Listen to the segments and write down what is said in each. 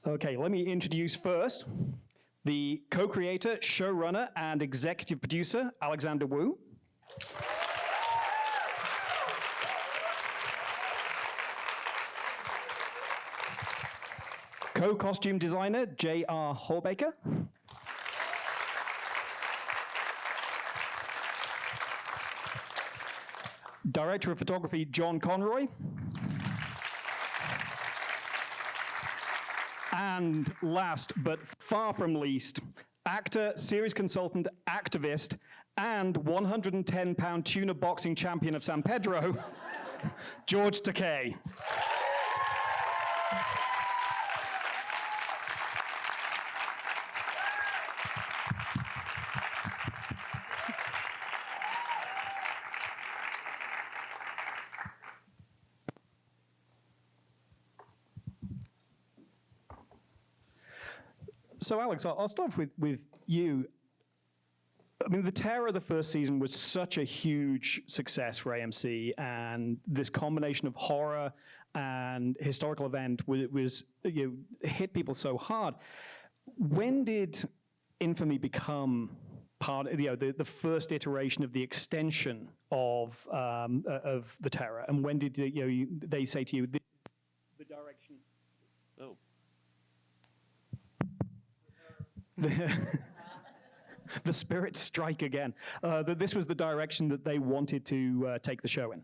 Okay, let me introduce first the co-creator, showrunner, and executive producer, Alexander Wu. Co-costume designer, J.R. Hawbaker. Director of photography, John Conroy. And last, but far from least, actor, series consultant, activist, and 110-pound tuna boxing champion of San Pedro, George Takei. So Alex, I'll start with you. I mean, the terror of the first season was such a huge success for AMC, and this combination of horror and historical event was hit people so hard. When did Infamy become part of the first iteration of the extension of the terror, and when did they say to you, this is the direction? Oh. The spirits strike again. That this was the direction that they wanted to take the show in.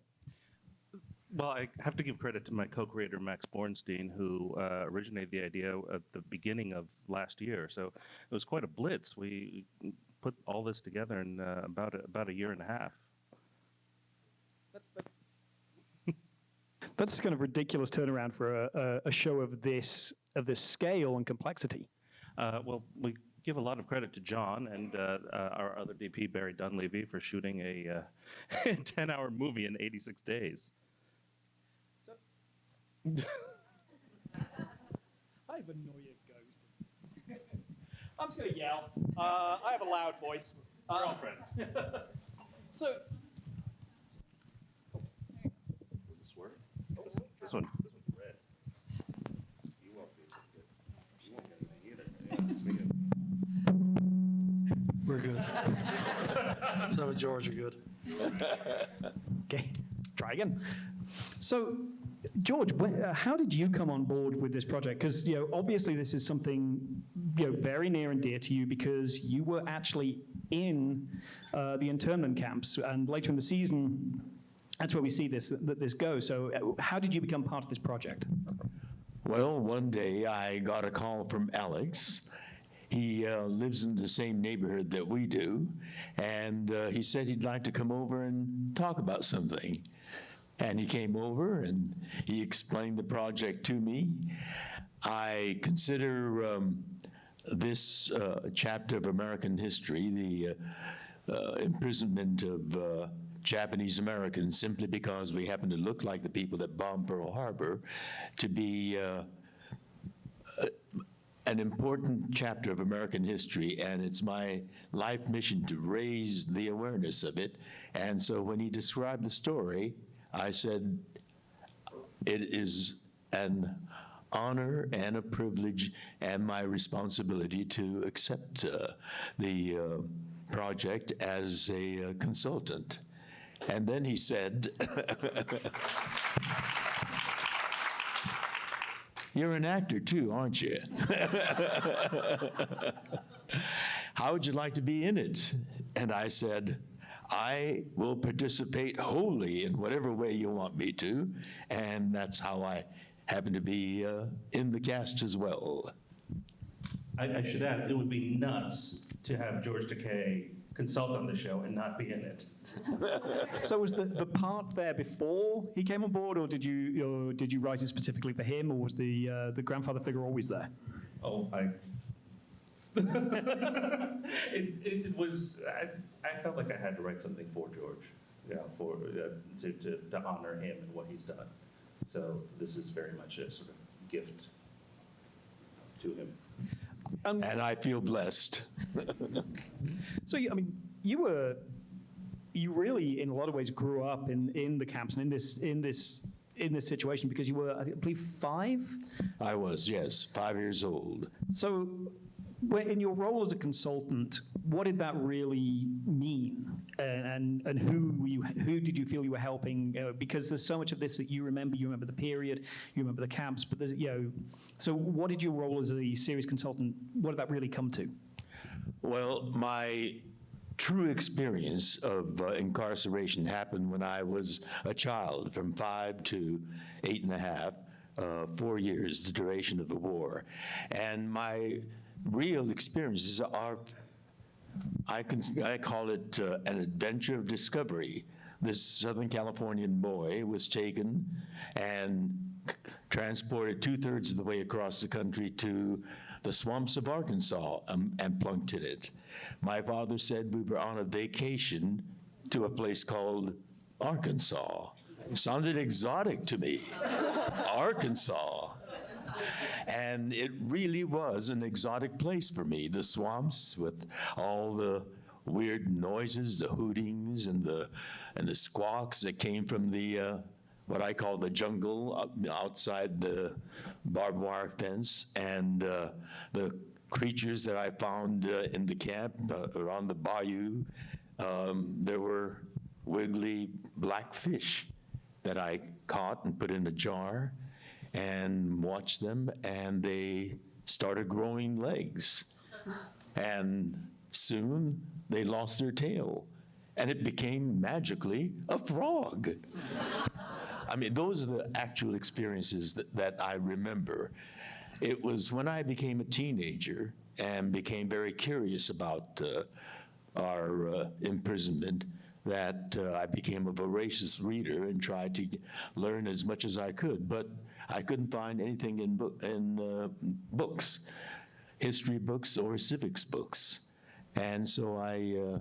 Well, I have to give credit to my co-creator, Max Bornstein, who originated the idea at the beginning of last year. So it was quite a blitz. We put all this together in about a year and a half. That's kind of ridiculous turnaround for a show of this scale and complexity. Well, we give a lot of credit to John and our other DP, Barry Dunleavy, for shooting a 10-hour movie in 86 days. I annoy you, ghost. I'm just going to yell. I have a loud voice. Girlfriends. So. Does this work? This one's red. You won't be able to get. You won't get anything either. We're good. So with George, you're good. Okay, try again. So, George, how did you come on board with this project? Because obviously this is something very near and dear to you because you were actually in the internment camps, and later in the season, that's where we see this go. So, how did you become part of this project? Well, one day I got a call from Alex. He lives in the same neighborhood that we do, and he said he'd like to come over and talk about something. And he came over and he explained the project to me. I consider this chapter of American history, the imprisonment of Japanese Americans, simply because we happen to look like the people that bombed Pearl Harbor, to be an important chapter of American history, and it's my life mission to raise the awareness of it. And so when he described the story, I said, it is an honor and a privilege and my responsibility to accept the project as a consultant. And then he said, you're an actor too, aren't you? How would you like to be in it? And I said, I will participate wholly in whatever way you want me to, and that's how I happen to be in the cast as well. I should add, it would be nuts to have George Takei consult on the show and not be in it. So was the part there before he came on board, or did you write it specifically for him, or was the grandfather figure always there? Oh, it was. I felt like I had to write something for George, to honor him and what he's done. So this is very much a sort of gift to him. And I feel blessed. So, I mean, you really, in a lot of ways, grew up in the camps and in this in this situation because you were, I believe, 5? I was, yes, 5 years old. So in your role as a consultant, what did that really mean? And who did you feel you were helping? Because there's so much of this that you remember the period, you remember the camps, but there's, so what did your role as a series consultant, what did that really come to? Well, my true experience of incarceration happened when I was a child, from 5 to 8.5, 4 years, the duration of the war. And my real experiences are, I call it an adventure of discovery. This Southern Californian boy was taken and transported 2/3 of the way across the country to the swamps of Arkansas and plunked in it. My father said we were on a vacation to a place called Arkansas. It sounded exotic to me, Arkansas. And it really was an exotic place for me, the swamps with all the weird noises, the hootings and the squawks that came from the what I call the jungle outside the barbed wire fence, and the creatures that I found in the camp around the bayou. There were wiggly black fish that I caught and put in a jar and watched them, and they started growing legs. And soon they lost their tail, and it became magically a frog. I mean, those are the actual experiences that I remember. It was when I became a teenager and became very curious about our imprisonment that I became a voracious reader and tried to learn as much as I could. But I couldn't find anything in books, history books or civics books. And so I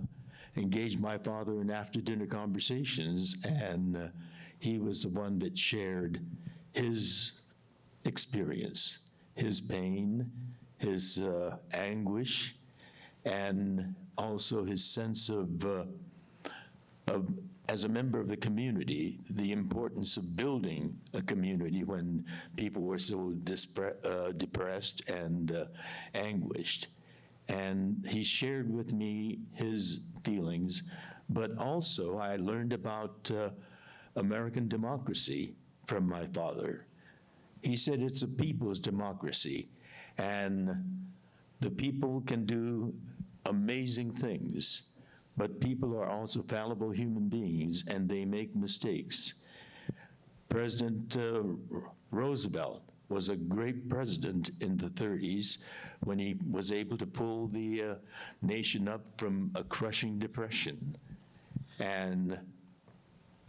engaged my father in after-dinner conversations, and he was the one that shared his experience, his pain, his anguish, and also his sense of, as a member of the community, the importance of building a community when people were so depressed and anguished. And he shared with me his feelings, but also I learned about American democracy from my father. He said it's a people's democracy, and the people can do amazing things, but people are also fallible human beings, and they make mistakes. President Roosevelt was a great president in the 30s when he was able to pull the nation up from a crushing depression and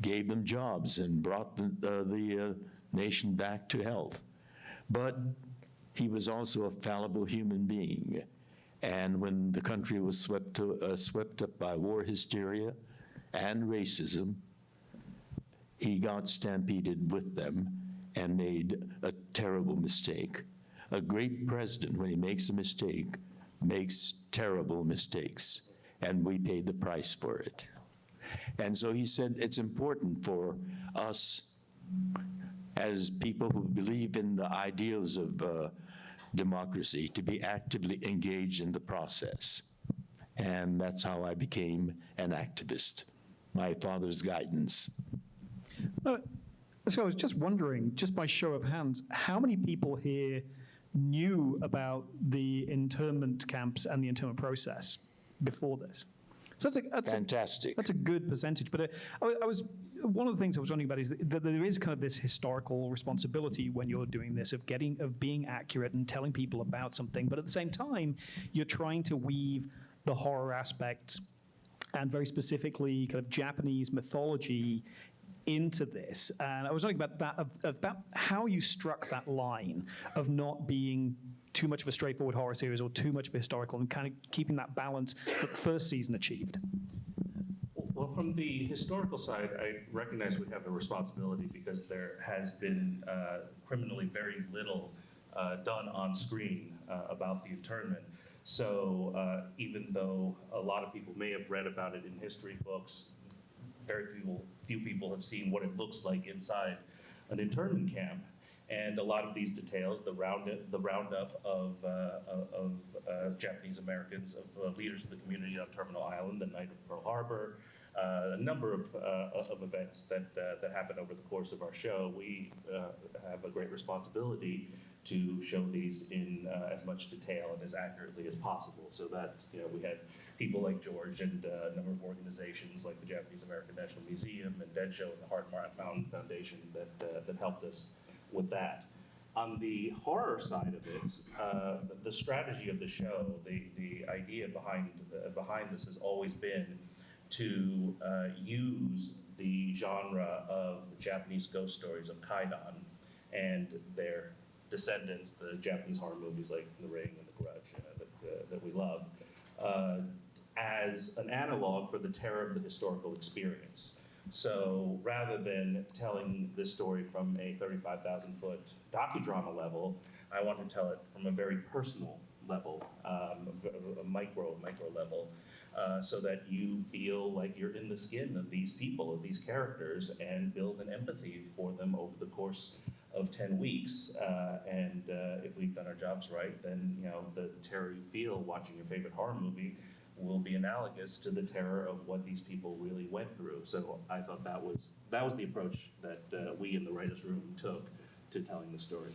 gave them jobs and brought the nation back to health. But he was also a fallible human being. And when the country was swept up by war hysteria and racism, he got stampeded with them and made a terrible mistake. A great president, when he makes a mistake, makes terrible mistakes, and we paid the price for it. And so he said it's important for us as people who believe in the ideals of democracy to be actively engaged in the process. And that's how I became an activist, my father's guidance. So I was just wondering, just by show of hands, how many people here knew about the internment camps and the internment process before this? So that's Fantastic. That's a good percentage. But I was one of the things I was wondering about is that there is kind of this historical responsibility when you're doing this of being accurate and telling people about something. But at the same time, you're trying to weave the horror aspects and very specifically kind of Japanese mythology into this. And I was wondering about that, about how you struck that line of not being too much of a straightforward horror series or too much of a historical, and kind of keeping that balance that the first season achieved. Well, from the historical side, I recognize we have a responsibility because there has been criminally very little done on screen about the internment. So even though a lot of people may have read about it in history books, very few people have seen what it looks like inside an internment camp. And a lot of these details, the roundup of Japanese Americans, of leaders of the community on Terminal Island, the night of Pearl Harbor, a number of events that happen over the course of our show. We have a great responsibility to show these in as much detail and as accurately as possible. So that, we had people like George and a number of organizations like the Japanese American National Museum and Dead Show and the Hard Mountain Foundation that helped us with that. On the horror side of it, the strategy of the show, the idea behind this has always been to use the genre of Japanese ghost stories of Kaidan and their descendants, the Japanese horror movies like The Ring and The Grudge that we love, as an analog for the terror of the historical experience. So rather than telling this story from a 35,000-foot docudrama level, I want to tell it from a very personal level, a micro level, so that you feel like you're in the skin of these people, of these characters, and build an empathy for them over the course of 10 weeks. And if we've done our jobs right, then the terror you feel watching your favorite horror movie will be analogous to the terror of what these people really went through. So I thought that was the approach that we in the writers' room took to telling the story.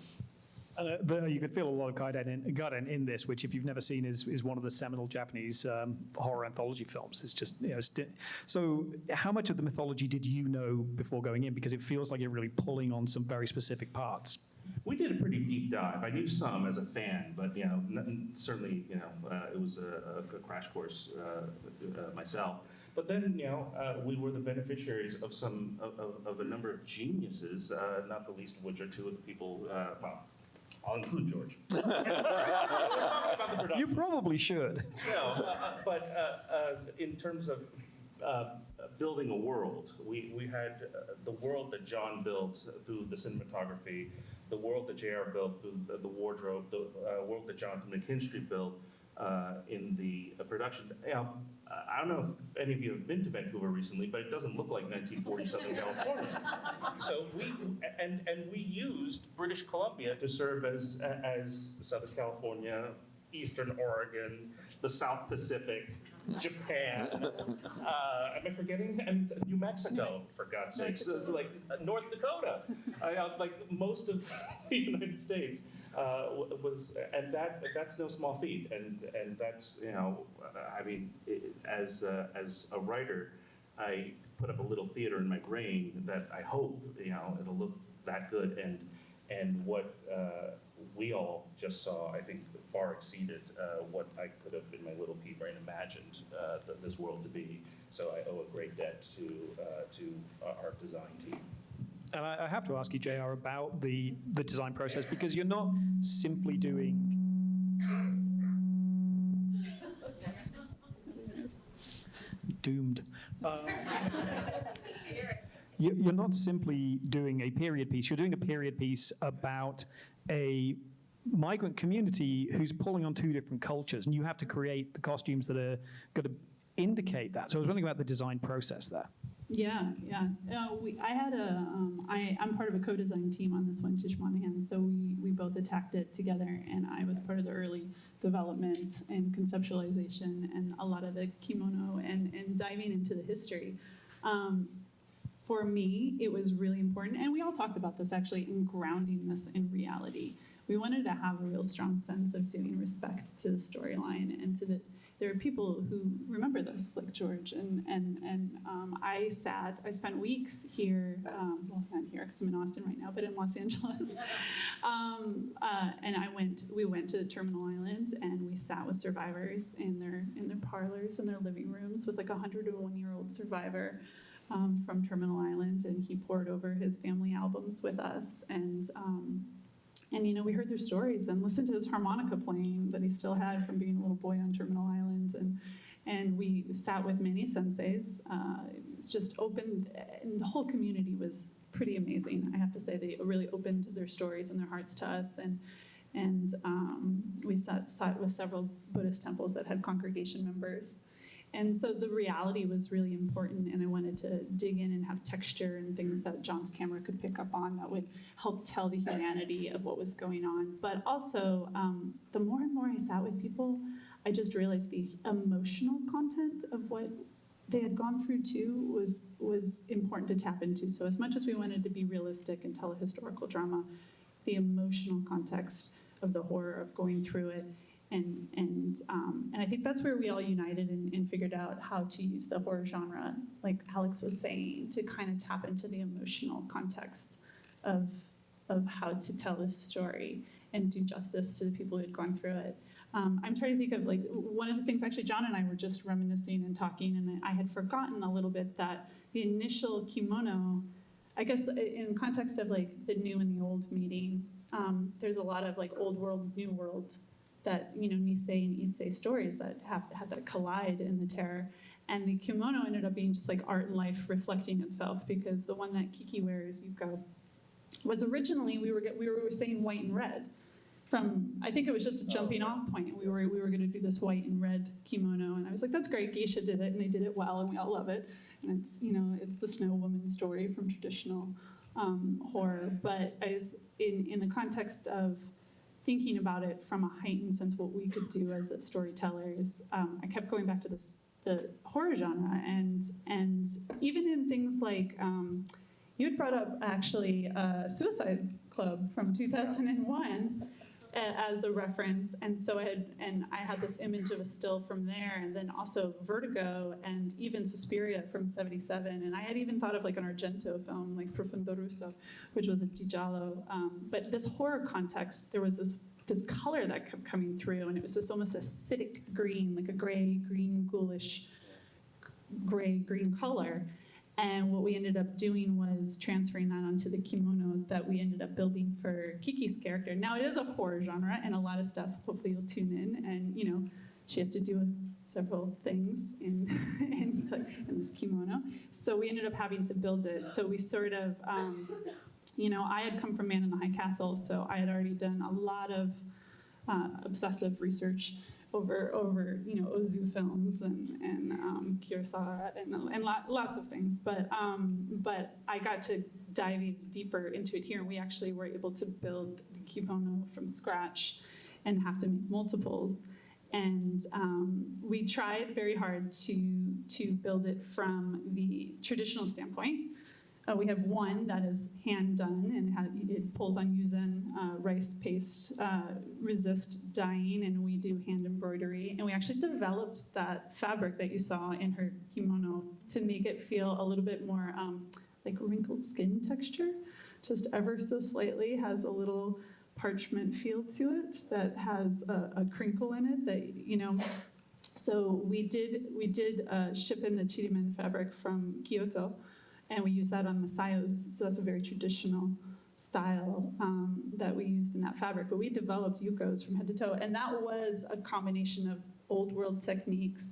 You could feel a lot of Kaidan in this, which if you've never seen is one of the seminal Japanese horror anthology films. It's just, so how much of the mythology did you know before going in? Because it feels like you're really pulling on some very specific parts. We did a pretty deep dive. I knew some as a fan, but certainly it was a crash course myself. But then we were the beneficiaries of of a number of geniuses, not the least of which are two of the people. I'll include George. We're talking about the production. You probably should. But in terms of building a world, we had the world that John built through the cinematography, the world that JR built through the wardrobe, the world that Jonathan McKinstry built in the production. I don't know if any of you have been to Vancouver recently, but it doesn't look like 1940 Southern California. So we used British Columbia to serve as Southern California, Eastern Oregon, the South Pacific, Japan. Am I forgetting? And New Mexico, for God's sakes, like North Dakota, like most of the United States and that's no small feat. And that's I mean, as a writer, I put up a little theater in my brain that I hope it'll look that good. And what we all just saw, I think, far exceeded what I could have, in my little pea brain, imagined this world to be. So I owe a great debt to our design team. And I have to ask you, JR, about the design process, because you're not simply doing... Doomed. You're not simply doing a period piece. You're doing a period piece about a migrant community who's pulling on two different cultures, and you have to create the costumes that are going to indicate that. So I was wondering about the design process there. Yeah. I'm part of a co-design team on this one, Tish Monahan, so we both attacked it together, and I was part of the early development and conceptualization and a lot of the kimono and diving into the history. For me, it was really important, and we all talked about this actually, in grounding this in reality. We wanted to have a real strong sense of giving respect to the storyline and to there are people who remember this, like George, and I spent weeks here, well, not here because I'm in Austin right now, but in Los Angeles, and we went to Terminal Island and we sat with survivors in their parlors, in their living rooms, with like a 101-year-old survivor from Terminal Island, and he poured over his family albums with us, and we heard their stories and listened to his harmonica playing that he still had from being a little boy on Terminal Island, and we sat with many senseis. It's just opened, and the whole community was pretty amazing. I have to say, they really opened their stories and their hearts to us, and we sat with several Buddhist temples that had congregation members. And so the reality was really important, and I wanted to dig in and have texture and things that John's camera could pick up on that would help tell the humanity of what was going on. But also, the more and more I sat with people, I just realized the emotional content of what they had gone through too was important to tap into. So as much as we wanted to be realistic and tell a historical drama, the emotional context of the horror of going through it, and I think that's where we all united and figured out how to use the horror genre, like Alex was saying, to kind of tap into the emotional context of how to tell this story and do justice to the people who had gone through it. I'm trying to think of like one of the things, actually John and I were just reminiscing and talking, and I had forgotten a little bit that the initial kimono, I guess in context of like the new and the old meeting, there's a lot of like old world, new world, that, you know, Nisei and Issei stories that have that collide in the terror. And the kimono ended up being just like art and life reflecting itself, because the one that Kiki wears, Yuko, was originally, we were saying white and red. From, I think it was just a jumping off point. We were going to do this white and red kimono, and I was like, that's great, Geisha did it, and they did it well, and we all love it. And it's, you know, it's the snow woman story from traditional horror. But as in the context of thinking about it from a heightened sense, what we could do as storytellers, I kept going back to the horror genre, and even in things like, you had brought up actually Suicide Club from 2001 as a reference, and so I had this image of a still from there, and then also Vertigo and even Suspiria from '77, and I had even thought of like an Argento film like Profondo Rosso, which was a giallo, but this horror context, there was this color that kept coming through, and it was this almost acidic green, like a gray, green, ghoulish, gray, green color. And what we ended up doing was transferring that onto the kimono that we ended up building for Kiki's character. Now, it is a horror genre, and a lot of stuff, hopefully you'll tune in, and, you know, she has to do several things in this kimono. So we ended up having to build it. So we sort of, you know, I had come from Man in the High Castle, so I had already done a lot of obsessive research over you know, Ozu films and Kurosawa and lots of things, but I got to dive deeper into it here, and we actually were able to build the kimono from scratch and have to make multiples, and we tried very hard to build it from the traditional standpoint. We have one that is hand done, and it pulls on yuzen, rice paste, resist dyeing, and we do hand embroidery. And we actually developed that fabric that you saw in her kimono to make it feel a little bit more like wrinkled skin texture, just ever so slightly, has a little parchment feel to it that has a crinkle in it that, you know. So we did ship in the chirimen fabric from Kyoto, and we use that on Masayos, so that's a very traditional style that we used in that fabric. But we developed Yukos from head to toe, and that was a combination of old world techniques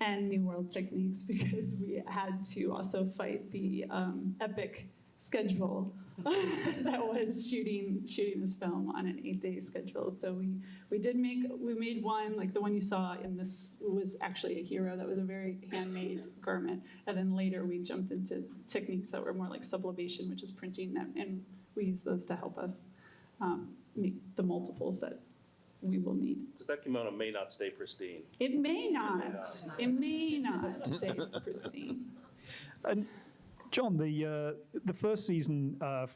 and new world techniques, because we had to also fight the epic schedule that was shooting this film on an 8-day schedule. So we made one, like the one you saw in this was actually a hero. That was a very handmade garment. And then later we jumped into techniques that were more like sublimation, which is printing them. And we use those to help us make the multiples that we will need. Because that kimono may not stay pristine. It may not. It may not stay pristine. And John, the first season, I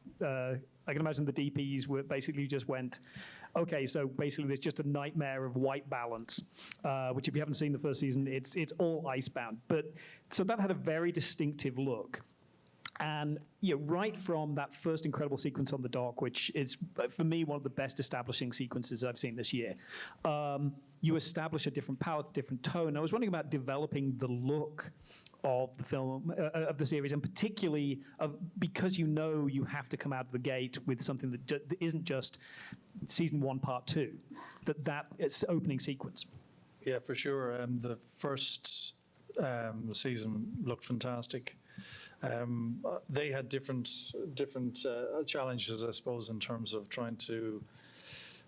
can imagine the DPs were basically just went, okay, so basically there's just a nightmare of white balance, which if you haven't seen the first season, it's all icebound. But so that had a very distinctive look. And you know, right from that first incredible sequence on the dock, which is, for me, one of the best establishing sequences I've seen this year, you establish a different palette, a different tone. I was wondering about developing the look of the film, of the series, and particularly because you know you have to come out of the gate with something that isn't just season 1, part 2, that it's opening sequence. Yeah, for sure. The first season looked fantastic. They had different challenges, I suppose, in terms of trying to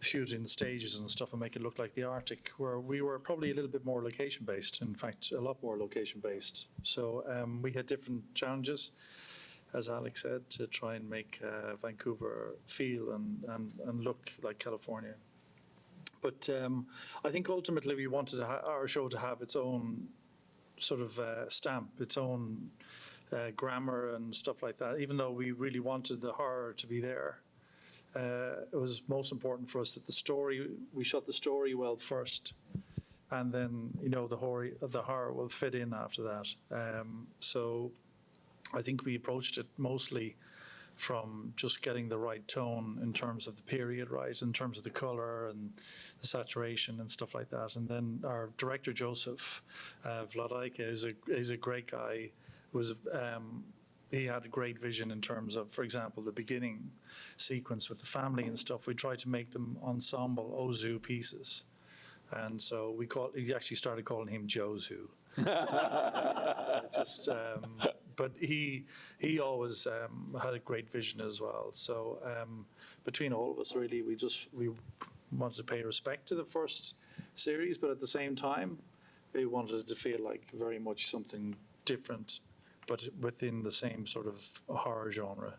shoot in stages and stuff and make it look like the Arctic, where we were probably a little bit more location-based, in fact, a lot more location-based. So we had different challenges, as Alex said, to try and make Vancouver feel and look like California. But I think ultimately we wanted our show to have its own sort of stamp, its own grammar and stuff like that, even though we really wanted the horror to be there. It was most important for us that we shot the story well first, and then, the horror will fit in after that. So I think we approached it mostly from just getting the right tone in terms of the period, right, in terms of the color and the saturation and stuff like that. And then our director, Joseph Whittaker, is a great guy. He had a great vision in terms of, for example, the beginning sequence with the family and stuff. We tried to make them ensemble Ozu pieces. And so he actually started calling him Jozu. But he always had a great vision as well. So between all of us, really, we wanted to pay respect to the first series, but at the same time, we wanted it to feel like very much something different, but within the same sort of horror genre.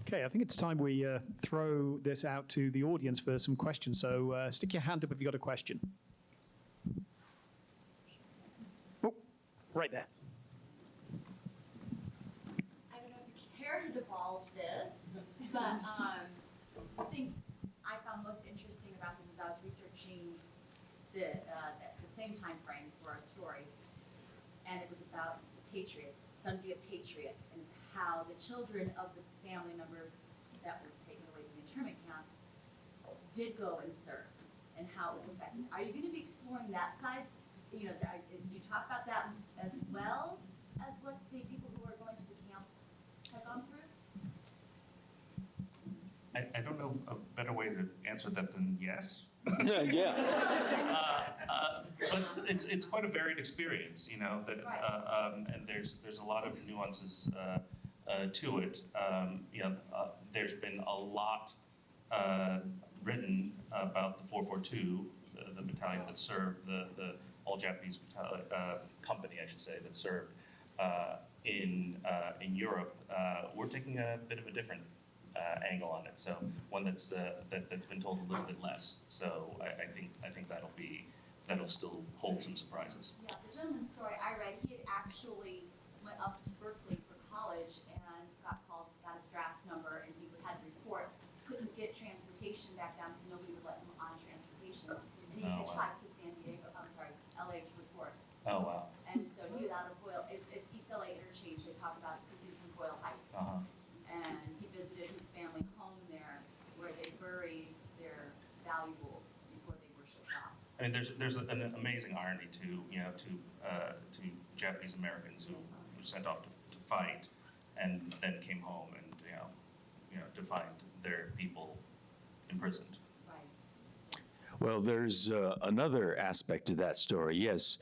Okay, I think it's time we throw this out to the audience for some questions. So stick your hand up if you've got a question. Oh, right there. I don't know if you care to divulge this, but the thing I found most interesting about this is I was researching the same time frame for our story, and it was about the patriot, son be a patriot, and it's how the children of the family members that were taken away from the internment camps did go and serve, and how it was affected. Are you going to be exploring that side? Do you talk about that as well as what the people who are going to the camps have gone through? I don't know a better way to answer that than yes. Yeah. But it's quite a varied experience, and there's a lot of nuances to it. There's been a lot written about the 442, the battalion that served, the all-Japanese company, I should say, that served in Europe. We're taking a bit of a different angle on it, so one that's been told a little bit less. So I think that'll still hold some surprises. Yeah, the gentleman's story I read, he had actually went up to Berkeley for college and got his draft number, and he had to report, couldn't get transportation back down because nobody would let him on transportation. And he hitchhiked to LA to report. Oh, wow. And so he was out of Boyle, it's East LA interchange, they talk about it because he's from Boyle Heights. Uh-huh. And he visited his family home there where they buried their valuables before they were shipped off. I mean, there's an amazing irony to Japanese Americans who were sent off to fight and then came home and to find their people imprisoned. Right. Well, there's another aspect to that story. Yes,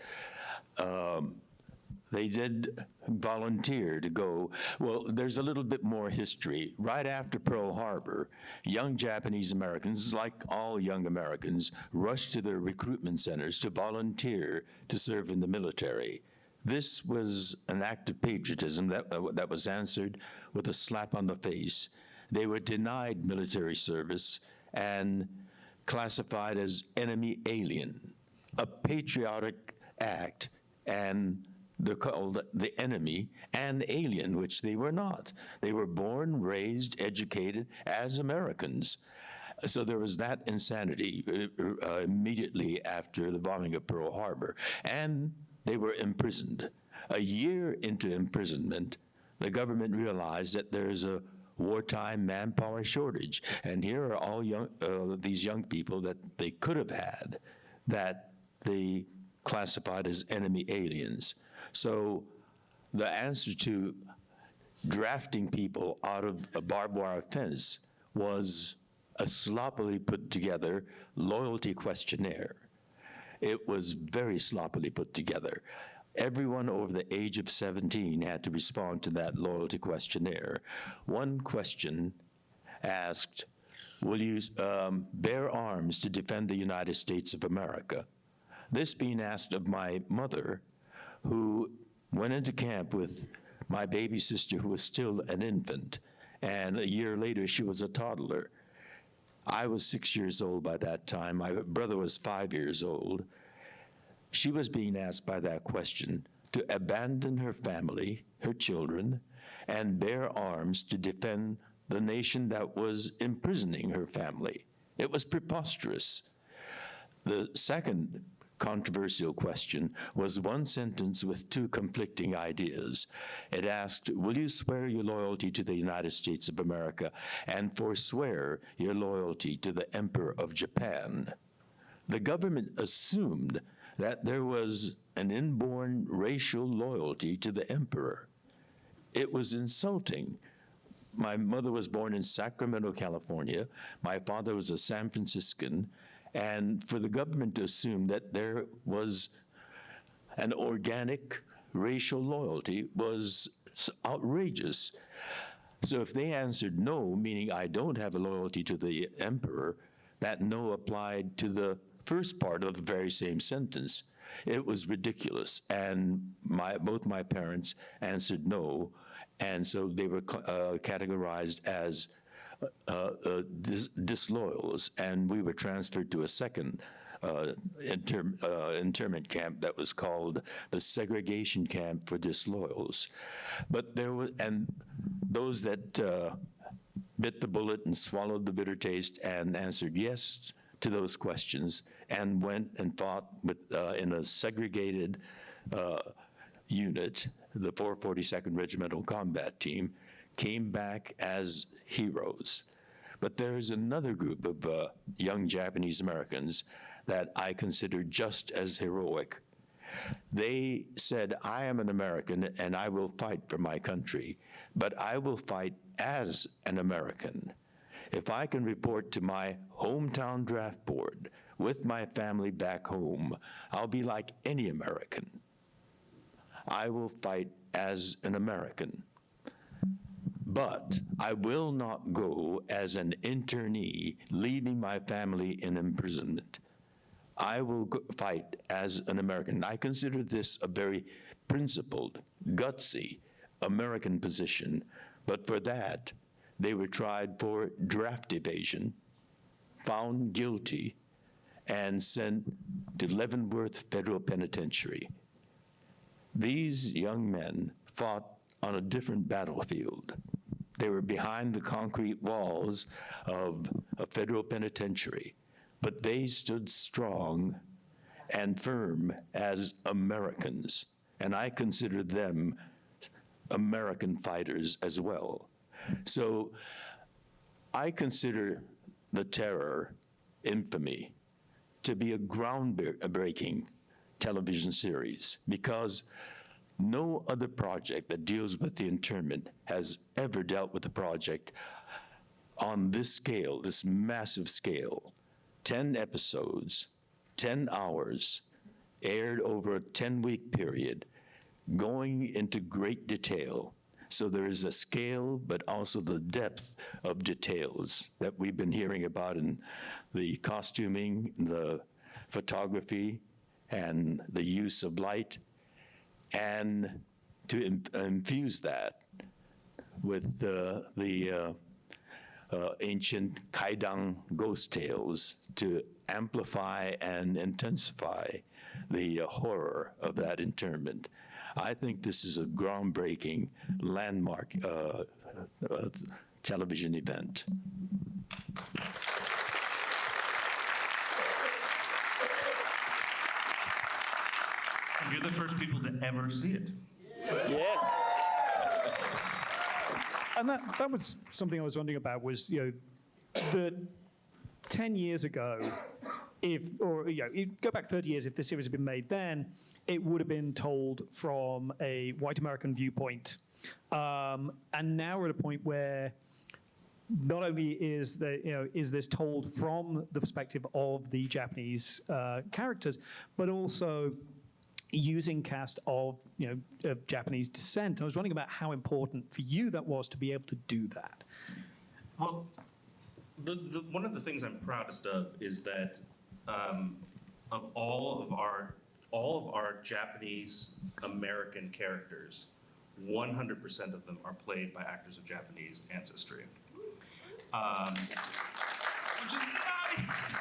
they did volunteer to go. Well, there's a little bit more history. Right after Pearl Harbor, young Japanese Americans, like all young Americans, rushed to their recruitment centers to volunteer to serve in the military. This was an act of patriotism that was answered with a slap on the face. They were denied military service and classified as enemy alien, a patriotic act, and they're called the enemy and alien, which they were not. They were born, raised, educated as Americans. So there was that insanity immediately after the bombing of Pearl Harbor. And they were imprisoned. A year into imprisonment, the government realized that there's a wartime manpower shortage. And here are all these young people that they could have had that they classified as enemy aliens. So the answer to drafting people out of a barbed wire fence was a sloppily put together loyalty questionnaire. It was very sloppily put together. Everyone over the age of 17 had to respond to that loyalty questionnaire. One question asked, will you bear arms to defend the United States of America? This being asked of my mother, who went into camp with my baby sister, who was still an infant, and a year later she was a toddler. I was 6 years old by that time. My brother was 5 years old. She was being asked by that question to abandon her family, her children, and bear arms to defend the nation that was imprisoning her family. It was preposterous. The second controversial question was one sentence with two conflicting ideas. It asked, will you swear your loyalty to the United States of America and forswear your loyalty to the Emperor of Japan? The government assumed that there was an inborn racial loyalty to the emperor. It was insulting. My mother was born in Sacramento, California. My father was a San Franciscan. And for the government to assume that there was an organic racial loyalty was outrageous. So if they answered no, meaning I don't have a loyalty to the emperor, that no applied to the first part of the very same sentence. It was ridiculous, and both my parents answered no, and so they were categorized as disloyals, and we were transferred to a second internment camp that was called the segregation camp for disloyals. But there was, and those that bit the bullet and swallowed the bitter taste and answered yes to those questions and went and fought with, in a segregated unit, the 442nd Regimental Combat Team, came back as heroes. But there is another group of young Japanese Americans that I consider just as heroic. They said, I am an American and I will fight for my country, but I will fight as an American. If I can report to my hometown draft board with my family back home, I'll be like any American. I will fight as an American. But I will not go as an internee, leaving my family in imprisonment. I will fight as an American. I consider this a very principled, gutsy American position, but for that, they were tried for draft evasion, found guilty, and sent to Leavenworth Federal Penitentiary. These young men fought on a different battlefield. They were behind the concrete walls of a federal penitentiary, but they stood strong and firm as Americans, and I consider them American fighters as well. So I consider the terror, Infamy, to be a groundbreaking television series because no other project that deals with the internment has ever dealt with a project on this scale, this massive scale. 10 episodes, 10 hours, aired over a 10-week period, going into great detail. So there is a scale, but also the depth of details that we've been hearing about in the costuming, the photography, and the use of light, and to infuse that with the ancient Kaidang ghost tales to amplify and intensify the horror of that internment. I think this is a groundbreaking landmark television event. You're the first people to ever see it. Yeah. And that was something I was wondering about was, that 10 years ago, go back 30 years, if this series had been made then, it would have been told from a white American viewpoint. And now we're at a point where not only is this told from the perspective of the Japanese characters, but also using cast of Japanese descent. I was wondering about how important for you that was to be able to do that. Well, One of the things I'm proudest of is that of all of our Japanese American characters, 100% of them are played by actors of Japanese ancestry. Which is not easy.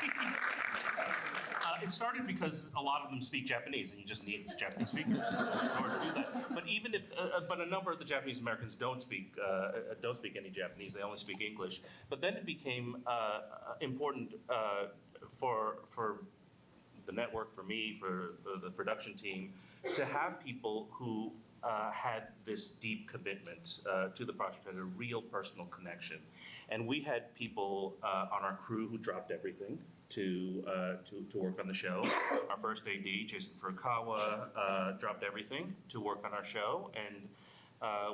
It started because a lot of them speak Japanese, and you just need Japanese speakers in order to do that. But even if, but a number of the Japanese Americans don't speak any Japanese; they only speak English. But then it became important for the network, for me, for the production team, to have people who had this deep commitment to the project, had a real personal connection. And we had people on our crew who dropped everything to work on the show. Our first AD, Jason Furukawa, dropped everything to work on our show. And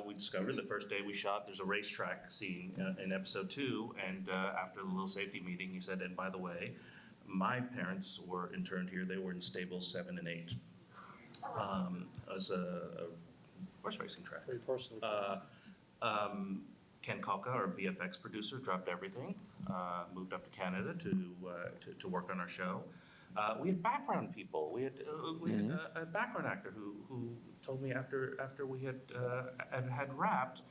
we discovered the first day we shot, there's a racetrack scene in episode 2. And after the little safety meeting, he said, and by the way, my parents were interned here. They were in stables 7 and 8. As a horse racing track. Very personal. Ken Kalka, our VFX producer, dropped everything, moved up to Canada to work on our show. We had background people. We had a background actor who told me after we had wrapped,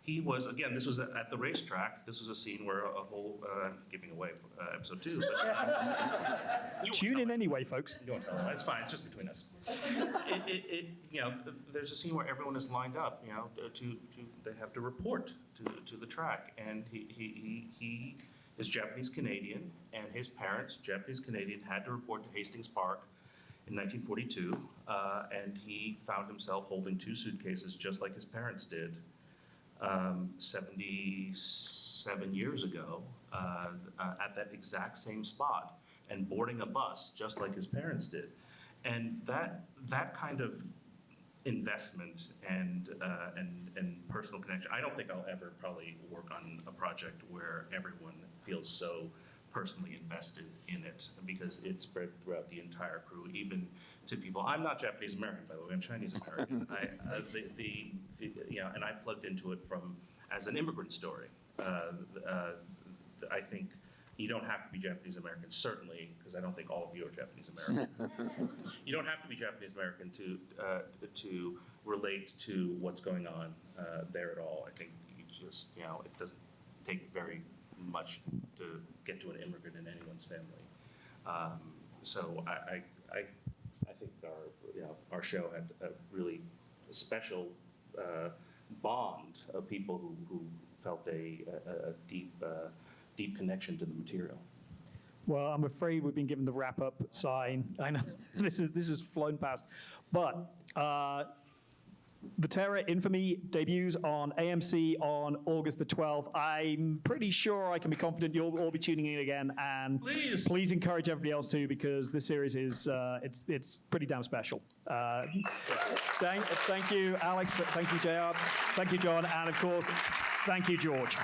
he was, again, this was at the racetrack. This was a scene where a whole, I'm giving away episode 2. But Tune in anyway, folks. You won't tell them. It's fine. It's just between us. There's a scene where everyone is lined up. They have to report to the track, and he is Japanese Canadian, and his parents, Japanese Canadian, had to report to Hastings Park in 1942, and he found himself holding 2 suitcases just like his parents did 77 years ago at that exact same spot, and boarding a bus just like his parents did. And that kind of investment and personal connection, I don't think I'll ever probably work on a project where everyone feels so personally invested in it, because it's spread throughout the entire crew, even to people. I'm not Japanese American, by the way. I'm Chinese American. And I plugged into it as an immigrant story. I think you don't have to be Japanese American, certainly, because I don't think all of you are Japanese American. You don't have to be Japanese American to relate to what's going on there at all. I think you just, it doesn't take very much to get to an immigrant in anyone's family. So I think our show had a really special bond of people who felt a deep connection to the material. Well, I'm afraid we've been given the wrap-up sign. I know this is flown past, but The Terror Infamy debuts on AMC on August the 12th. I'm pretty sure I can be confident you'll all be tuning in again, and please encourage everybody else to, because this series is it's pretty damn special. Thank you, Alex. Thank you, JR. Thank you, John, and of course, thank you, George.